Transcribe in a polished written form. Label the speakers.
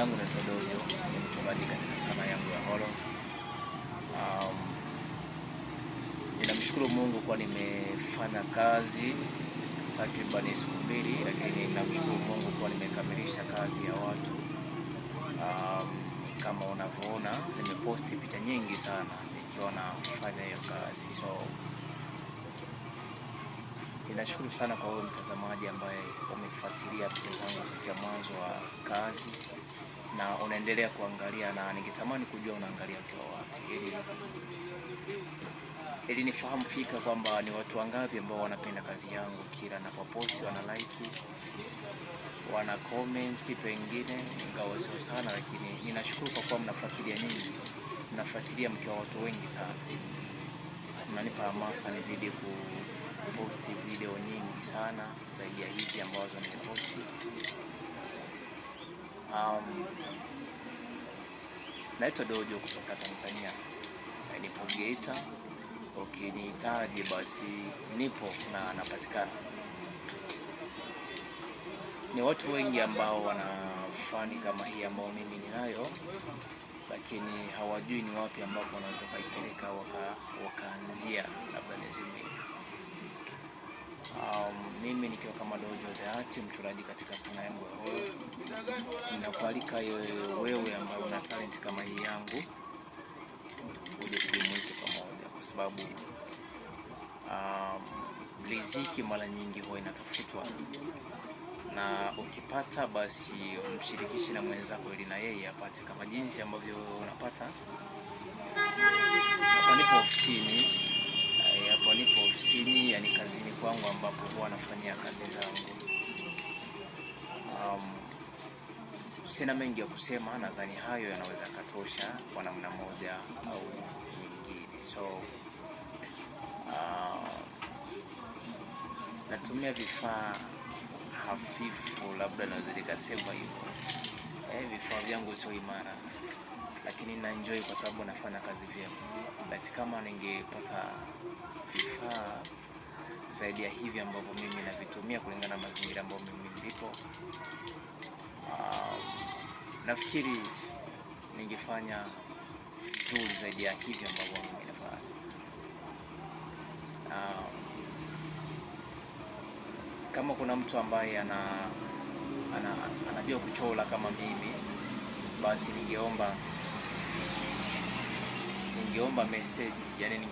Speaker 1: langu ni Dojo, ni mchungaji katika sanaa yangu ya holo. Ninamshukuru Mungu kwa nimefanya kazi takriban siku 2, lakini ninamshukuru Mungu kwa nimekamilisha kazi ya watu. Kama unavyoona nimeposti picha nyingi sana nikiwa nafanya hiyo kazi. So ninashukuru sana kwa wewe mtazamaji ambaye umefuatilia picha zangu tokea mwanzo wa kazi na unaendelea kuangalia, na ningetamani kujua unaangalia kwa wapi ili nifahamu fika kwamba ni watu wangapi ambao wanapenda kazi yangu. Kila ninapoposti wana like, wana comment, pengine ingawa sio sana, lakini ninashukuru kwa kuwa mnafuatilia nyingi, mnafuatilia mkiwa watu wengi sana. Mnanipa hamasa nizidi kuposti video nyingi sana zaidi ya hizi ambazo nimeposti. Naitwa Dojo kutoka Tanzania. Nipo Geita. Ukinihitaji basi nipo na napatikana. Ni watu wengi ambao wanafani kama hii ambao mimi ninayo, lakini hawajui ni wapi ambapo wanaweza kaipeleka wakaanzia labda nizime. Mimi nikiwa kama Dojo the Art, mchoraji katika sanaa yangu ya holo. Ninakualika wewe ambao una talent kama hii yangu uje tujumuike pamoja, kwa sababu riziki mara nyingi huwa inatafutwa, na ukipata basi mshirikishi na mwenzako ili na yeye apate kama jinsi ambavyo unapata. Hapa nipo ofisini, yani kazini kwangu ambapo huwa nafanyia kazi zangu. Sina mengi ya kusema, nadhani hayo yanaweza katosha kwa namna moja au nyingine. So natumia vifaa hafifu, labda naweza nikasema hivyo. Vifaa vyangu sio imara, lakini na enjoy kwa sababu nafanya kazi vyema. Lakini kama ningepata vifaa zaidi ya hivi ambavyo mimi navitumia kulingana na mazingira ambayo mimi nilipo, nafikiri ningefanya vizuri zaidi ya hivi ambavyo mimi nafanya. Kama kuna mtu ambaye anajua kuchora kama mimi, basi ningeomba message, yani